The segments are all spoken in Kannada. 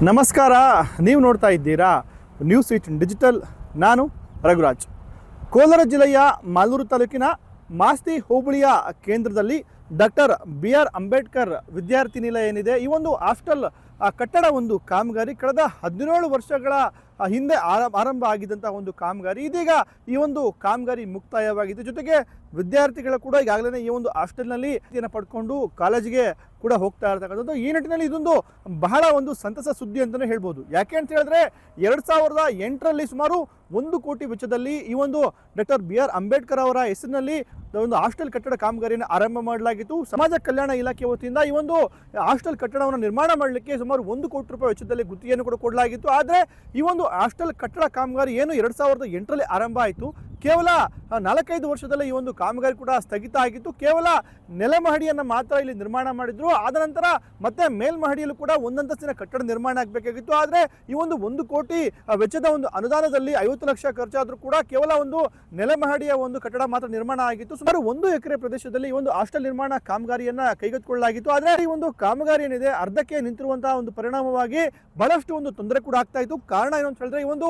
ನಮಸ್ಕಾರ. ನೀವು ನೋಡ್ತಾ ಇದ್ದೀರಾ ನ್ಯೂಸ್ 8 ಡಿಜಿಟಲ್. ನಾನು ರಘುರಾಜ್. ಕೋಲಾರ ಜಿಲ್ಲೆಯ ಮಾಲೂರು ತಾಲೂಕಿನ ಮಾಸ್ತಿ ಹೋಬಳಿಯ ಕೇಂದ್ರದಲ್ಲಿ ಡಾಕ್ಟರ್ BR ಅಂಬೇಡ್ಕರ್ ವಿದ್ಯಾರ್ಥಿ ನಿಲಯ ಏನಿದೆ, ಈ ಒಂದು ಹಾಸ್ಟೆಲ್ ಕಟ್ಟಡ ಒಂದು ಕಾಮಗಾರಿ ಕಳೆದ 17 ವರ್ಷಗಳ ಹಿಂದೆ ಆರಂಭ ಆಗಿದ್ದಂಥ ಒಂದು ಕಾಮಗಾರಿ ಇದೀಗ ಈ ಒಂದು ಕಾಮಗಾರಿ ಮುಕ್ತಾಯವಾಗಿದೆ. ಜೊತೆಗೆ ವಿದ್ಯಾರ್ಥಿಗಳು ಕೂಡ ಈಗಾಗಲೇ ಈ ಒಂದು ಹಾಸ್ಟೆಲ್ನಲ್ಲಿ ಪಡ್ಕೊಂಡು ಕಾಲೇಜಿಗೆ ಕೂಡ ಹೋಗ್ತಾ ಇರ್ತಕ್ಕಂಥದ್ದು. ಈ ನಿಟ್ಟಿನಲ್ಲಿ ಇದೊಂದು ಬಹಳ ಒಂದು ಸಂತಸ ಸುದ್ದಿ ಅಂತಲೇ ಹೇಳ್ಬೋದು. ಯಾಕೆ ಅಂತ ಹೇಳಿದ್ರೆ 2008ರಲ್ಲಿ ಸುಮಾರು 1 ಕೋಟಿ ವೆಚ್ಚದಲ್ಲಿ ಈ ಒಂದು ಡಾಕ್ಟರ್ BR ಅಂಬೇಡ್ಕರ್ ಅವರ ಹೆಸರಿನಲ್ಲಿ ಒಂದು ಹಾಸ್ಟೆಲ್ ಕಟ್ಟಡ ಕಾಮಗಾರಿಯನ್ನು ಆರಂಭ ಮಾಡಲಾಗಿತ್ತು. ಸಮಾಜ ಕಲ್ಯಾಣ ಇಲಾಖೆ ವತಿಯಿಂದ ಈ ಒಂದು ಹಾಸ್ಟೆಲ್ ಕಟ್ಟಡವನ್ನು ನಿರ್ಮಾಣ ಮಾಡಲಿಕ್ಕೆ ಸುಮಾರು 1 ಕೋಟಿ ರೂಪಾಯಿ ವೆಚ್ಚದಲ್ಲಿ ಗುತ್ತಿಗೆಯನ್ನು ಕೂಡ ಕೊಡಲಾಗಿತ್ತು. ಆದರೆ ಈ ಒಂದು ಹಾಸ್ಟೆಲ್ ಕಟ್ಟಡ ಕಾಮಗಾರಿ ಏನು 2008ರಲ್ಲಿ ಆರಂಭ ಆಯಿತು, ಕೇವಲ 4-5 ವರ್ಷದಲ್ಲೇ ಈ ಒಂದು ಕಾಮಗಾರಿ ಕೂಡ ಸ್ಥಗಿತ ಆಗಿತ್ತು. ಕೇವಲ ನೆಲಮಹಡಿಯನ್ನು ಮಾತ್ರ ಇಲ್ಲಿ ನಿರ್ಮಾಣ ಮಾಡಿದ್ರು. ಆದ ನಂತರ ಮತ್ತೆ ಮೇಲ್ಮಹಡಿಯಲ್ಲೂ ಕೂಡ ಒಂದಂತಸ್ತಿನ ಕಟ್ಟಡ ನಿರ್ಮಾಣ ಆಗಬೇಕಾಗಿತ್ತು. ಆದರೆ ಈ ಒಂದು 1 ಕೋಟಿ ವೆಚ್ಚದ ಒಂದು ಅನುದಾನದಲ್ಲಿ 50 ಲಕ್ಷ ಖರ್ಚಾದರೂ ಕೂಡ ಕೇವಲ ಒಂದು ನೆಲಮಹಡಿಯ ಒಂದು ಕಟ್ಟಡ ಮಾತ್ರ ನಿರ್ಮಾಣ ಆಗಿತ್ತು. ಸುಮಾರು 1 ಎಕರೆ ಪ್ರದೇಶದಲ್ಲಿ ಈ ಒಂದು ಹಾಸ್ಟೆಲ್ ನಿರ್ಮಾಣ ಕಾಮಗಾರಿಯನ್ನ ಕೈಗೆತ್ತಿಕೊಳ್ಳಲಾಗಿತ್ತು. ಆದರೆ ಈ ಒಂದು ಕಾಮಗಾರಿ ಏನಿದೆ ಅರ್ಧಕ್ಕೆ ನಿಂತಿರುವಂತಹ ಒಂದು ಪರಿಣಾಮವಾಗಿ ಬಹಳಷ್ಟು ಒಂದು ತೊಂದರೆ ಕೂಡ ಆಗ್ತಾ ಇತ್ತು. ಕಾರಣ ಏನು ಅಂತ ಹೇಳಿದ್ರೆ, ಈ ಒಂದು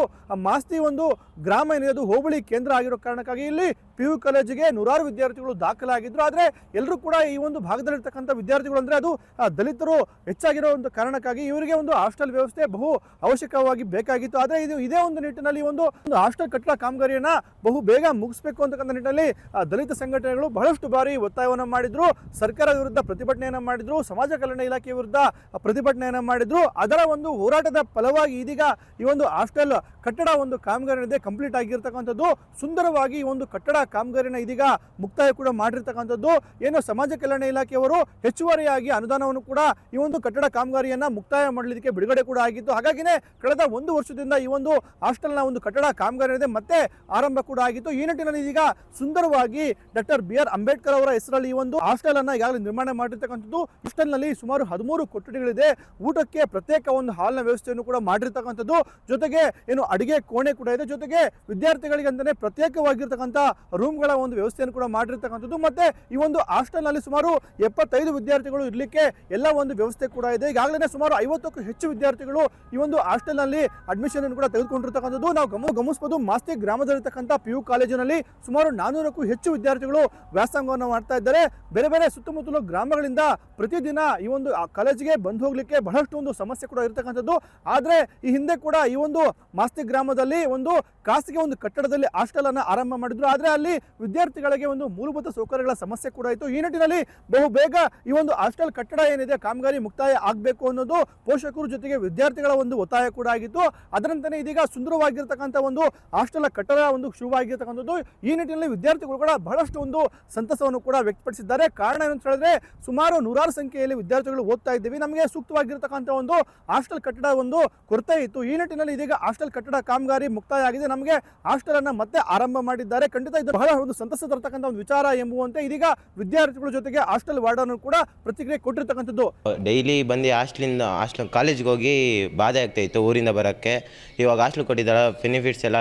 ಮಾಸ್ತಿ ಒಂದು ಗ್ರಾಮ ಏನಿದೆ ಅದು ಹೋಬಳಿ ಕೇಂದ್ರ ಆಗಿರೋ ಕಾರಣಕ್ಕಾಗಿ ಇಲ್ಲಿ PU ಕಾಲೇಜಿಗೆ 100 ವಿದ್ಯಾರ್ಥಿಗಳು ದಾಖಲಾಗಿದ್ರು. ಆದರೆ ಎಲ್ಲರೂ ಕೂಡ ಈ ಒಂದು ಭಾಗದಲ್ಲಿರ್ತಕ್ಕಂಥ ವಿದ್ಯಾರ್ಥಿಗಳು ಅಂದರೆ ಅದು ದಲಿತರು ಹೆಚ್ಚಾಗಿರೋ ಒಂದು ಕಾರಣಕ್ಕಾಗಿ ಇವರಿಗೆ ಒಂದು ಹಾಸ್ಟೆಲ್ ವ್ಯವಸ್ಥೆ ಬಹು ಅವಶ್ಯಕವಾಗಿ ಬೇಕಾಗಿತ್ತು. ಆದರೆ ಇದೇ ಒಂದು ನಿಟ್ಟಿನಲ್ಲಿ ಒಂದು ಹಾಸ್ಟೆಲ್ ಕಟ್ಟಡ ಕಾಮಗಾರಿಯನ್ನ ಬಹು ಬೇಗ ಮುಗಿಸಬೇಕು ಅಂತಕ್ಕಂಥ ನಿಟ್ಟಿನಲ್ಲಿ ದಲಿತ ಸಂಘಟನೆಗಳು ಬಹಳಷ್ಟು ಬಾರಿ ಒತ್ತಾಯವನ್ನು ಮಾಡಿದ್ರು, ಸರ್ಕಾರದ ವಿರುದ್ಧ ಪ್ರತಿಭಟನೆಯನ್ನು ಮಾಡಿದ್ರು, ಸಮಾಜ ಕಲ್ಯಾಣ ಇಲಾಖೆ ವಿರುದ್ಧ ಪ್ರತಿಭಟನೆಯನ್ನು ಮಾಡಿದ್ರು. ಅದರ ಒಂದು ಹೋರಾಟದ ಫಲವಾಗಿ ಇದೀಗ ಈ ಒಂದು ಹಾಸ್ಟೆಲ್ ಕಟ್ಟಡ ಒಂದು ಕಾಮಗಾರಿ ಇದೆ ಕಂಪ್ಲೀಟ್ ಆಗಿರ್ತಕ್ಕಂಥದ್ದು. ಸುಂದರವಾಗಿ ಈ ಒಂದು ಕಟ್ಟಡ ಕಾಮಗಾರಿನ ಇದೀಗ ಮುಕ್ತಾಯ ಕೂಡ ಮಾಡಿರ್ತಕ್ಕಂಥದ್ದು. ಏನು ಸಮಾಜ ಕಲ್ಯಾಣ ಇಲಾಖೆಯವರು ಹೆಚ್ಚುವರಿಯಾಗಿ ಅನುದಾನವನ್ನು ಕೂಡ ಈ ಒಂದು ಕಟ್ಟಡ ಕಾಮಗಾರಿಯನ್ನ ಮುಕ್ತಾಯ ಮಾಡಲಿಕ್ಕೆ ಬಿಡುಗಡೆ ಕೂಡ ಆಗಿತ್ತು. ಹಾಗಾಗಿನೇ ಕಳೆದ 1 ವರ್ಷದಿಂದ ಈ ಒಂದು ಹಾಸ್ಟೆಲ್ನ ಒಂದು ಕಟ್ಟಡ ಕಾಮಗಾರಿ ಇದೆ ಮತ್ತೆ ಆರಂಭ ಕೂಡ ಆಗಿತ್ತು. ಈ ನಿಟ್ಟಿನಲ್ಲಿ ಇದೀಗ ಸುಂದರವಾಗಿ ಡಾಕ್ಟರ್ BR ಅಂಬೇಡ್ಕರ್ ಅವರ ಹೆಸರಲ್ಲಿ ಈ ಒಂದು ಹಾಸ್ಟೆಲ್ ಅನ್ನ ಈಗಾಗಲೇ ನಿರ್ಮಾಣ ಮಾಡಿರ್ತಕ್ಕಂಥದ್ದು. ಹಾಸ್ಟೆಲ್ ನಲ್ಲಿ ಸುಮಾರು 13 ಕೊಠಡಿಗಳಿದೆ. ಊಟಕ್ಕೆ ಪ್ರತ್ಯೇಕ ಒಂದು ಹಾಲ್ನ ವ್ಯವಸ್ಥೆಯನ್ನು ಕೂಡ ಮಾಡಿರ್ತಕ್ಕಂಥದ್ದು. ಜೊತೆಗೆ ಏನು ಅಡಿಗೆ ಕೋಣೆ ಕೂಡ ಇದೆ. ಜೊತೆಗೆ ವಿದ್ಯಾರ್ಥಿಗಳಿಗೆ ಅಂತಾನೆ ಪ್ರತ್ಯೇಕವಾಗಿರ್ತಕ್ಕಂಥ ರೂಮ್ಗಳ ಒಂದು ವ್ಯವಸ್ಥೆಯನ್ನು ಕೂಡ ಮಾಡಿರ್ತಕ್ಕಂಥದ್ದು. ಮತ್ತೆ ಈ ಒಂದು ಹಾಸ್ಟೆಲ್ ನಲ್ಲಿ ಸುಮಾರು 75 ವಿದ್ಯಾರ್ಥಿಗಳು ಇರಲಿಕ್ಕೆ ಎಲ್ಲ ಒಂದು ವ್ಯವಸ್ಥೆ ಕೂಡ ಇದೆ. ಈಗಾಗಲೇ ಸುಮಾರು 50ಕ್ಕೂ ಹೆಚ್ಚು ವಿದ್ಯಾರ್ಥಿಗಳು ಈ ಒಂದು ಹಾಸ್ಟೆಲ್ ನಲ್ಲಿ ಅಡ್ಮಿಷನ್ ಕೂಡ ತೆಗೆದುಕೊಂಡಿರ್ತಕ್ಕಂಥದ್ದು ನಾವು ಗಮನಿಸಬಹುದು. ಮಾಸ್ತಿ ಗ್ರಾಮದಲ್ಲಿರ್ತಕ್ಕಂಥ PU ಕಾಲೇಜಿನಲ್ಲಿ ಸುಮಾರು 400ಕ್ಕೂ ಹೆಚ್ಚು ವಿದ್ಯಾರ್ಥಿಗಳು ವ್ಯಾಸಂಗವನ್ನು ಮಾಡ್ತಾ ಇದ್ದಾರೆ. ಬೇರೆ ಬೇರೆ ಸುತ್ತಮುತ್ತಲ ಗ್ರಾಮಗಳಿಂದ ಪ್ರತಿದಿನ ಈ ಒಂದು ಕಾಲೇಜಿಗೆ ಬಂದು ಹೋಗ್ಲಿಕ್ಕೆ ಬಹಳಷ್ಟು ಒಂದು ಸಮಸ್ಯೆ ಕೂಡ ಇರತಕ್ಕಂಥದ್ದು. ಆದರೆ ಈ ಹಿಂದೆ ಕೂಡ ಈ ಒಂದು ಮಾಸ್ತಿ ಗ್ರಾಮದಲ್ಲಿ ಒಂದು ಖಾಸಗಿ ಒಂದು ಕಟ್ಟಡದಲ್ಲಿ ಹಾಸ್ಟೆಲ್ ಅನ್ನು ಆರಂಭ ಮಾಡಿದ್ರು. ಆದರೆ ಅಲ್ಲಿ ವಿದ್ಯಾರ್ಥಿಗಳಿಗೆ ಒಂದು ಮೂಲಭೂತ ಸೌಕರ್ಯಗಳ ಸಮಸ್ಯೆ ಕೂಡ ಇತ್ತು. ಈ ನಿಟ್ಟಿನಲ್ಲಿ ಬಹು ಬೇಗ ಈ ಒಂದು ಹಾಸ್ಟೆಲ್ ಕಟ್ಟಡ ಏನಿದೆ ಕಾಮಗಾರಿ ಮುಕ್ತಾಯ ಆಗಬೇಕು ಅನ್ನೋದು ಪೋಷಕರು ಜೊತೆಗೆ ವಿದ್ಯಾರ್ಥಿಗಳ ಒಂದು ಒತ್ತಾಯ ಕೂಡ ಆಗಿತ್ತು. ಅದರಂತೆಯೇ ಇದೀಗ ಸುಂದರವಾಗಿರ್ತಕ್ಕಂಥ ಒಂದು ಹಾಸ್ಟೆಲ್ ಕಟ್ಟಡ ಒಂದು ಶುರುವಾಗಿರ್ತಕ್ಕಂಥದ್ದು. ಈ ನಿಟ್ಟಿನಲ್ಲಿ ವಿದ್ಯಾರ್ಥಿಗಳು ಕೂಡ ಬಹಳಷ್ಟು ಒಂದು ಸಂತಸವನ್ನು ಕೂಡ ವ್ಯಕ್ತಪಡಿಸಿದ್ದಾರೆ. ಕಾರಣ ಏನು ಅಂತ ಹೇಳಿದ್ರೆ, ಸುಮಾರು 100 ಸಂಖ್ಯೆಯಲ್ಲಿ ವಿದ್ಯಾರ್ಥಿಗಳು ಓದ್ತಾ ಇದ್ದೀವಿ, ನಮಗೆ ಸೂಕ್ತವಾಗಿರ್ತಕ್ಕಂಥ ಒಂದು ಹಾಸ್ಟೆಲ್ ಕಟ್ಟಡ ಒಂದು ಕೊರತೆ ಇತ್ತು. ಈ ನಿಟ್ಟಿನಲ್ಲಿ ಇದೀಗ ಹಾಸ್ಟೆಲ್ ಕಟ್ಟಡ ಕಾಮಗಾರಿ ಮುಕ್ತಾಯ ಆಗಿದೆ, ನಮಗೆ ಹಾಸ್ಟೆಲ್ ಅನ್ನ ಮತ್ತೆ ಆರಂಭ ಮಾಡಿದ್ದಾರೆ. ಖಂಡಿತ ಇದು ಬಹಳ ಒಂದು ಸಂತಸ ತರ್ತಕ್ಕಂಥ ಒಂದು ವಿಚಾರ ಎಂಬುವಂತೆ ಇದೀಗ ವಿದ್ಯಾರ್ಥಿಗಳ ಜೊತೆಗೆ ಹಾಸ್ಟೆಲ್ ವಾರ್ಡನ್ ಕೂಡ ಪ್ರತಿಕ್ರಿಯೆ ಕೊಟ್ಟಿರ್ತಕ್ಕಂಥದ್ದು. ಡೈಲಿ ಬಂದು ಹಾಸ್ಟೆಲ್ ಕಾಲೇಜ್ಗೆ ಹೋಗಿ ಬಾಧೆ ಆಗ್ತಾ ಇತ್ತು ಊರಿಂದ ಬರೋಕ್ಕೆ. ಇವಾಗ ಹಾಸ್ಟೆಲ್ ಕೊಟ್ಟಿದ್ದಾರೆ, ಬೆನಿಫಿಟ್ಸ್ ಎಲ್ಲ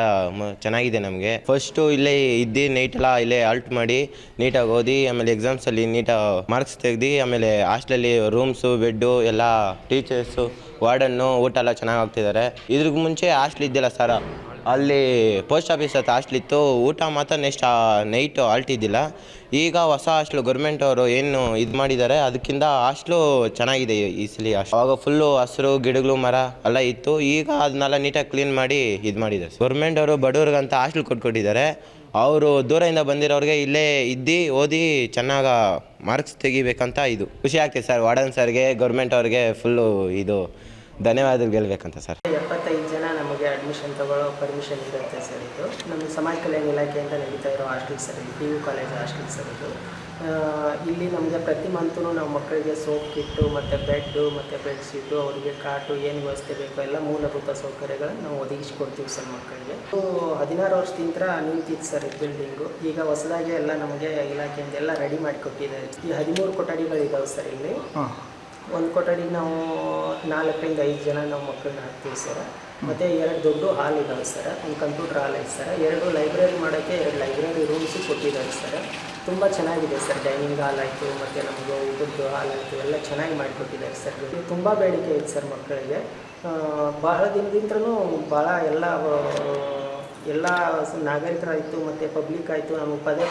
ಚೆನ್ನಾಗಿದೆ ನಮಗೆ. ಫಸ್ಟು ಇಲ್ಲೇ ಇದ್ದು ನೈಟೆಲ್ಲ ಇಲ್ಲೇ ಆಲ್ಟ್ ಮಾಡಿ ನೀಟಾಗಿ ಓದಿ ಆಮೇಲೆ ಎಕ್ಸಾಮ್ಸಲ್ಲಿ ನೀಟಾಗಿ ಮಾರ್ಕ್ಸ್ ತೆಗ್ದು ಆಮೇಲೆ ಹಾಸ್ಟೆಲಲ್ಲಿ ರೂಮ್ಸು ಬೆಡ್ಡು ಎಲ್ಲ ಟೀಚರ್ಸು ವಾರ್ಡನ್ನು ಊಟ ಎಲ್ಲ ಚೆನ್ನಾಗಿ ಆಗ್ತಿದ್ದಾರೆ. ಇದ್ರಿಗೆ ಮುಂಚೆ ಹಾಸ್ಟೆಲ್ ಇದ್ದಿಲ್ಲ ಸರ್, ಅಲ್ಲಿ ಪೋಸ್ಟ್ ಆಫೀಸ್ ಹತ್ರ ಹಾಸ್ಟೆಲ್ ಇತ್ತು, ಊಟ ಮಾತ್ರ ನೆಕ್ಸ್ಟ್ ನೈಟು ಆಲ್ಟ್ ಇದ್ದಿಲ್ಲ. ಈಗ ಹೊಸ ಹಾಸ್ಟೆಲ್ ಗೌರ್ಮೆಂಟ್ ಅವರು ಏನು ಇದು ಮಾಡಿದ್ದಾರೆ ಅದಕ್ಕಿಂತ ಹಾಸ್ಟೆಲು ಚೆನ್ನಾಗಿದೆ ಈ ಸಲ. ಅವಾಗ ಫುಲ್ಲು ಹಸಿರು ಗಿಡಗಳು ಮರ ಎಲ್ಲ ಇತ್ತು, ಈಗ ಅದನ್ನೆಲ್ಲ ನೀಟಾಗಿ ಕ್ಲೀನ್ ಮಾಡಿ ಇದು ಮಾಡಿದ್ದಾರೆ. ಗೌರ್ಮೆಂಟ್ ಅವರು ಬಡವ್ರಿಗಂತ ಹಾಸ್ಟೆಲ್ ಕೊಟ್ಕೊಟ್ಟಿದ್ದಾರೆ. ಅವರು ದೂರದಿಂದ ಬಂದಿರೋರಿಗೆ ಇಲ್ಲೇ ಇದ್ದು ಓದಿ ಚೆನ್ನಾಗಿ ಮಾರ್ಕ್ಸ್ ತೆಗಿಬೇಕಂತ ಇದು ಖುಷಿ ಆಗ್ತಿದೆ ಸರ್. ವಾರ್ಡನ್ ಸರ್ಗೆ ಗೌರ್ಮೆಂಟ್ ಅವ್ರಿಗೆ ಫುಲ್ಲು ಇದು ಧನ್ಯವಾದ ಗೆಲ್ಬೇಕಂತ ಸರ್. 75 ಜನ ನಮಗೆ ಅಡ್ಮಿಷನ್ ತಗೊಳ್ಳೋ ಪರ್ಮಿಷನ್ ಇರುತ್ತೆ ಸರ್. ಇದು ನಮ್ಮ ಸಮಾಜ ಕಲ್ಯಾಣ ಇಲಾಖೆಯಿಂದ ನಡೀತಾ ಇರೋ ಹಾಸ್ಟೆಲ್ ಸರ್, ಇದು PU ಕಾಲೇಜ್ ಹಾಸ್ಟೆಲ್ ಸರ್. ಇದು ಇಲ್ಲಿ ನಮಗೆ ಪ್ರತಿ ಮಂತೂ ನಾವು ಮಕ್ಕಳಿಗೆ ಸೋಪ್ ಕಿಟ್ಟು ಮತ್ತು ಬೆಡ್ಡು ಮತ್ತು ಬೆಡ್ಶೀಟು, ಅವರಿಗೆ ಕಾಟು ಏನು ವ್ಯವಸ್ಥೆ ಬೇಕೋ ಎಲ್ಲ ಮೂಲಭೂತ ಸೌಕರ್ಯಗಳನ್ನು ನಾವು ಒದಗಿಸ್ಕೊಡ್ತೀವಿ ಸರ್ ಮಕ್ಕಳಿಗೆ. 16 ವರ್ಷದಿಂದ ನಿಂತಿತ್ತು ಸರ್ ಈ ಬಿಲ್ಡಿಂಗು. ಈಗ ಹೊಸದಾಗಿ ಎಲ್ಲ ನಮಗೆ ಇಲಾಖೆಯಿಂದ ಎಲ್ಲ ರೆಡಿ ಮಾಡಿಕೊಟ್ಟಿದ್ದಾರೆ. ಈ 13 ಕೊಠಡಿಗಳಿದ್ದಾವೆ ಸರ್. ಇಲ್ಲಿ ಒಂದು ಕೊಠಡಿಗೆ ನಾವು 4ರಿಂದ 5 ಜನ ನಾವು ಮಕ್ಕಳನ್ನ ಹಾಕ್ತೀವಿ ಸರ್. ಮತ್ತು 2 ದೊಡ್ಡ ಹಾಲ್ ಇದ್ದಾವೆ ಸರ್, ಒಂದು ಕಂಪ್ಯೂಟರ್ ಹಾಲ್ ಐತೆ ಸರ್, 2 ಲೈಬ್ರರಿ ಮಾಡೋಕ್ಕೆ 2 ಲೈಬ್ರರಿ ರೂಮ್ಸು ಕೊಟ್ಟಿದ್ದಾರೆ ಸರ್. ತುಂಬ ಚೆನ್ನಾಗಿದೆ ಸರ್. ಡೈನಿಂಗ್ ಹಾಲ್ ಆಯಿತು ಮತ್ತು ನಮಗೆ ಊಟದ್ದು ಹಾಲ್ ಆಯಿತು ಎಲ್ಲ ಚೆನ್ನಾಗಿ ಮಾಡಿಕೊಟ್ಟಿದ್ದಾರೆ ಸರ್. ತುಂಬ ಬೇಡಿಕೆ ಐತೆ ಸರ್ ಮಕ್ಕಳಿಗೆ. ಬಹಳ ದಿನದಿಂದಲೂ ಭಾಳ ಎಲ್ಲ ನಾಗರಿಕರಾಯಿತು ಮತ್ತು ಪಬ್ಲಿಕ್ ಆಯಿತು ನಮಗೆ ಪದೇ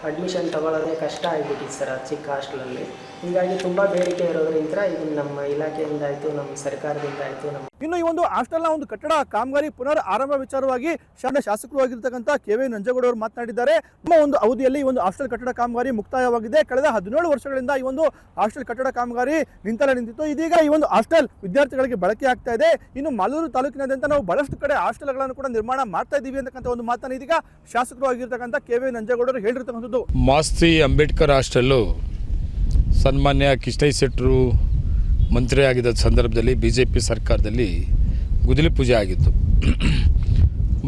ಅಡ್ಮಿಷನ್ ತೊಗೊಳ್ಳೋದೇ ಕಷ್ಟ ಆಗಿಬಿಟ್ಟಿತ್ತು ಸರ್ ಚಿಕ್ಕ ಹಾಸ್ಟೆಲಲ್ಲಿ. ಹೀಗಾಗಿ ತುಂಬ ಬೇಡಿಕೆ ಇರೋದ್ರಿಂದ ಇದು ನಮ್ಮ ಇಲಾಖೆಯಿಂದ ಆಯಿತು, ನಮ್ಮ ಸರ್ಕಾರದಿಂದ ಆಯಿತು. ಇನ್ನು ಈ ಒಂದು ಹಾಸ್ಟೆಲ್ನ ಒಂದು ಕಟ್ಟಡ ಕಾಮಗಾರಿ ಪುನರ್ ಆರಂಭ ವಿಚಾರವಾಗಿ ಶಾಸಕರು ಆಗಿರ್ತಕ್ಕಂಥ ಕೆ.ವಿ. ನಂಜೇಗೌಡ ಅವರು ಮಾತನಾಡಿದ್ದಾರೆ. ನಮ್ಮ ಒಂದು ಅವಧಿಯಲ್ಲಿ ಈ ಒಂದು ಹಾಸ್ಟೆಲ್ ಕಟ್ಟಡ ಕಾಮಗಾರಿ ಮುಕ್ತಾಯವಾಗಿದೆ. ಕಳೆದ 17 ವರ್ಷಗಳಿಂದ ಈ ಒಂದು ಹಾಸ್ಟೆಲ್ ಕಟ್ಟಡ ಕಾಮಗಾರಿ ನಿಂತಲ್ಲೇ ನಿಂತಿತ್ತು. ಇದೀಗ ಈ ಒಂದು ಹಾಸ್ಟೆಲ್ ವಿದ್ಯಾರ್ಥಿಗಳಿಗೆ ಬಳಕೆ ಆಗ್ತಾ ಇದೆ. ಇನ್ನು ಮಾಲೂರು ತಾಲೂಕಿನಾದ್ಯಂತ ನಾವು ಬಹಳಷ್ಟು ಕಡೆ ಹಾಸ್ಟೆಲ್ಗಳನ್ನು ಕೂಡ ನಿರ್ಮಾಣ ಮಾಡ್ತಾ ಇದ್ದೀವಿ ಅಂತಕ್ಕಂಥ ಒಂದು ಮಾತನ್ನು ಇದೀಗ ಶಾಸಕರು ಆಗಿರ್ತಕ್ಕಂಥ ಕೆ.ವಿ. ನಂಜೇಗೌಡರು ಹೇಳಿರ್ತಕ್ಕಂಥದ್ದು. ಮಾಸ್ತಿ ಅಂಬೇಡ್ಕರ್ ಹಾಸ್ಟೆಲ್ಲು ಸನ್ಮಾನ್ಯ ಕಿಷ್ಟೈ ಶೆಟ್ಟರು ಮಂತ್ರಿ ಆಗಿದ್ದ ಸಂದರ್ಭದಲ್ಲಿ BJP ಸರ್ಕಾರದಲ್ಲಿ ಗುದ್ದಲಿ ಪೂಜೆ ಆಗಿತ್ತು.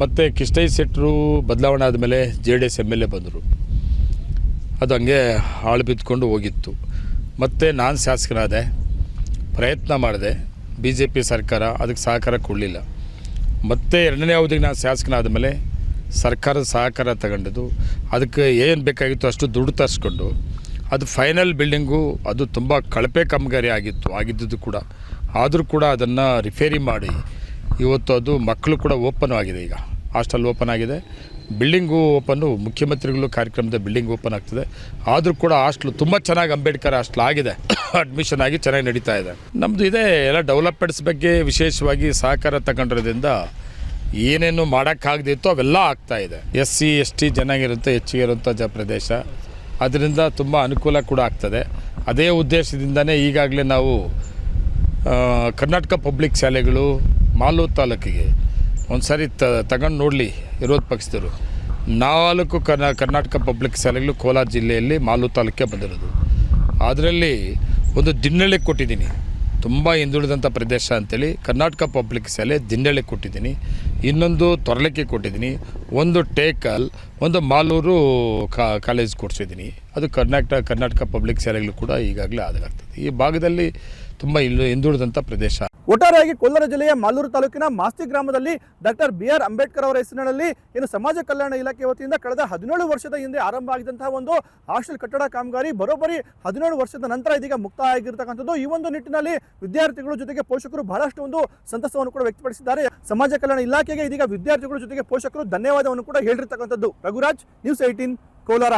ಮತ್ತು ಕಿಷ್ಟೈ ಶೆಟ್ಟರು ಬದಲಾವಣೆ ಆದಮೇಲೆ JDS MLA ಬಂದರು. ಅದು ಹಂಗೆ ಹಾಳು ಬಿದ್ದುಕೊಂಡು ಹೋಗಿತ್ತು. ಮತ್ತು ನಾನು ಶಾಸಕನಾದೆ, ಪ್ರಯತ್ನ ಮಾಡಿದೆ. BJP ಸರ್ಕಾರ ಅದಕ್ಕೆ ಸಹಕಾರ ಕೊಡಲಿಲ್ಲ. ಮತ್ತು 2ನೇ ಅವಧಿಗೆ ನಾನು ಶಾಸಕನಾದ ಮೇಲೆ ಸರ್ಕಾರದ ಸಹಕಾರ ತಗೊಂಡಿದ್ದು, ಅದಕ್ಕೆ ಏನು ಬೇಕಾಗಿತ್ತು ಅಷ್ಟು ದುಡ್ಡು ತರಿಸ್ಕೊಂಡು ಅದು ಫೈನಲ್ ಬಿಲ್ಡಿಂಗು ಅದು ತುಂಬ ಕಳಪೆ ಕಾಮಗಾರಿ ಆಗಿದ್ದು ಕೂಡ ಆದರೂ ಕೂಡ ಅದನ್ನು ರಿಪೇರಿ ಮಾಡಿ ಇವತ್ತು ಅದು ಮಕ್ಕಳು ಕೂಡ ಓಪನ್ ಆಗಿದೆ. ಈಗ ಹಾಸ್ಟೆಲ್ ಓಪನ್ ಆಗಿದೆ, ಬಿಲ್ಡಿಂಗು ಓಪನ್ನು, ಮುಖ್ಯಮಂತ್ರಿಗಳು ಕಾರ್ಯಕ್ರಮದ ಬಿಲ್ಡಿಂಗ್ ಓಪನ್ ಆಗ್ತದೆ. ಆದರೂ ಕೂಡ ಹಾಸ್ಟ್ಲು ತುಂಬ ಚೆನ್ನಾಗಿ ಅಂಬೇಡ್ಕರ್ ಹಾಸ್ಟ್ಲ್ ಆಗಿದೆ, ಅಡ್ಮಿಷನ್ ಆಗಿ ಚೆನ್ನಾಗಿ ನಡೀತಾ ಇದೆ. ನಮ್ಮದು ಇದೆ ಎಲ್ಲ ಡೆವಲಪ್ಮೆಂಟ್ಸ್ ಬಗ್ಗೆ ವಿಶೇಷವಾಗಿ ಸಹಕಾರ ತಗೊಂಡಿರೋದ್ರಿಂದ ಏನೇನು ಮಾಡೋಕ್ಕಾಗದಿತ್ತು ಅವೆಲ್ಲ ಆಗ್ತಾಯಿದೆ. SC ST ಚೆನ್ನಾಗಿರುತ್ತೆ, ಹೆಚ್ಚಿಗೆ ಇರುವಂಥ ಪ್ರದೇಶ, ಅದರಿಂದ ತುಂಬ ಅನುಕೂಲ ಕೂಡ ಆಗ್ತದೆ. ಅದೇ ಉದ್ದೇಶದಿಂದನೇ ಈಗಾಗಲೇ ನಾವು ಕರ್ನಾಟಕ ಪಬ್ಲಿಕ್ ಶಾಲೆಗಳು ಮಾಲೂರು ತಾಲೂಕಿಗೆ ಒಂದು ಸಾರಿ ತಗೊಂಡು ನೋಡಲಿ ವಿರೋಧ ಪಕ್ಷದವರು. 4 ಕರ್ನಾಟಕ ಪಬ್ಲಿಕ್ ಶಾಲೆಗಳು ಕೋಲಾರ ಜಿಲ್ಲೆಯಲ್ಲಿ ಮಾಲೂರು ತಾಲೂಕಿಗೆ ಬಂದಿರೋದು. ಅದರಲ್ಲಿ ಒಂದು ದಿನ್ನಳ್ಳಿ ಕೊಟ್ಟಿದ್ದೀನಿ, ತುಂಬ ಹಿಂದುಳಿದಂಥ ಪ್ರದೇಶ ಅಂತೇಳಿ ಕರ್ನಾಟಕ ಪಬ್ಲಿಕ್ ಶಾಲೆ ದಿನ್ನಳ್ಳಿ ಕೊಟ್ಟಿದ್ದೀನಿ. ಇನ್ನೊಂದು ತೊರಲಿಕೆ ಕೊಟ್ಟಿದ್ದೀನಿ, ಒಂದು ಟೇಕಲ್, ಒಂದು ಮಾಲೂರು ಕಾಲೇಜ್ ಕೊಡಿಸಿದ್ದೀನಿ. ಅದು ಕರ್ನಾಟಕ ಪಬ್ಲಿಕ್ ಶಾಲೆಗಳು ಕೂಡ ಈಗಾಗಲೇ ಆದಾಗ್ತದೆ. ಈ ಭಾಗದಲ್ಲಿ ತುಂಬ ಹಿಂದುಳಿದಂಥ ಪ್ರದೇಶ. ಒಟ್ಟಾರೆಯಾಗಿ ಕೋಲಾರ ಜಿಲ್ಲೆಯ ಮಾಲೂರು ತಾಲೂಕಿನ ಮಾಸ್ತಿ ಗ್ರಾಮದಲ್ಲಿ ಡಾಕ್ಟರ್ BR ಅಂಬೇಡ್ಕರ್ ಅವರ ಹೆಸರಿನಲ್ಲಿ ಏನು ಸಮಾಜ ಕಲ್ಯಾಣ ಇಲಾಖೆ ವತಿಯಿಂದ ಕಳೆದ 17 ವರ್ಷದ ಹಿಂದೆ ಆರಂಭ ಆಗಿದ್ದಂತಹ ಒಂದು ಹಾಸ್ಟೆಲ್ ಕಟ್ಟಡ ಕಾಮಗಾರಿ ಬರೋಬ್ಬರಿ 17 ವರ್ಷದ ನಂತರ ಇದೀಗ ಮುಕ್ತಾಯ ಆಗಿರ್ತಕ್ಕಂಥದ್ದು. ಈ ಒಂದು ನಿಟ್ಟಿನಲ್ಲಿ ವಿದ್ಯಾರ್ಥಿಗಳ ಜೊತೆಗೆ ಪೋಷಕರು ಬಹಳಷ್ಟು ಒಂದು ಸಂತಸವನ್ನು ಕೂಡ ವ್ಯಕ್ತಪಡಿಸಿದ್ದಾರೆ. ಸಮಾಜ ಕಲ್ಯಾಣ ಇಲಾಖೆಗೆ ಇದೀಗ ವಿದ್ಯಾರ್ಥಿಗಳ ಜೊತೆಗೆ ಪೋಷಕರು ಧನ್ಯವಾದವನ್ನು ಕೂಡ ಹೇಳಿರ್ತಕ್ಕಂಥದ್ದು. ರಘುರಾಜ್, ನ್ಯೂಸ್ 18 ಕೋಲಾರ.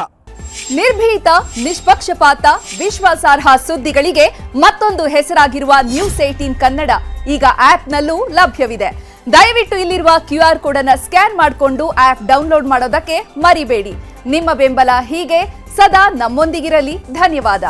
ನಿರ್ಭೀತ, ನಿಷ್ಪಕ್ಷಪಾತ, ವಿಶ್ವಾಸಾರ್ಹ ಸುದ್ದಿಗಳಿಗೆ ಮತ್ತೊಂದು ಹೆಸರಾಗಿರುವ ನ್ಯೂಸ್ 18 ಕನ್ನಡ ಈಗ ಆಪ್ನಲ್ಲೂ ಲಭ್ಯವಿದೆ. ದಯವಿಟ್ಟು ಇಲ್ಲಿರುವ QR ಕೋಡ್ ಅನ್ನು ಸ್ಕ್ಯಾನ್ ಮಾಡಿಕೊಂಡು ಆಪ್ ಡೌನ್ಲೋಡ್ ಮಾಡೋದಕ್ಕೆ ಮರಿಬೇಡಿ. ನಿಮ್ಮ ಬೆಂಬಲ ಹೀಗೆ ಸದಾ ನಮ್ಮೊಂದಿಗಿರಲಿ. ಧನ್ಯವಾದ.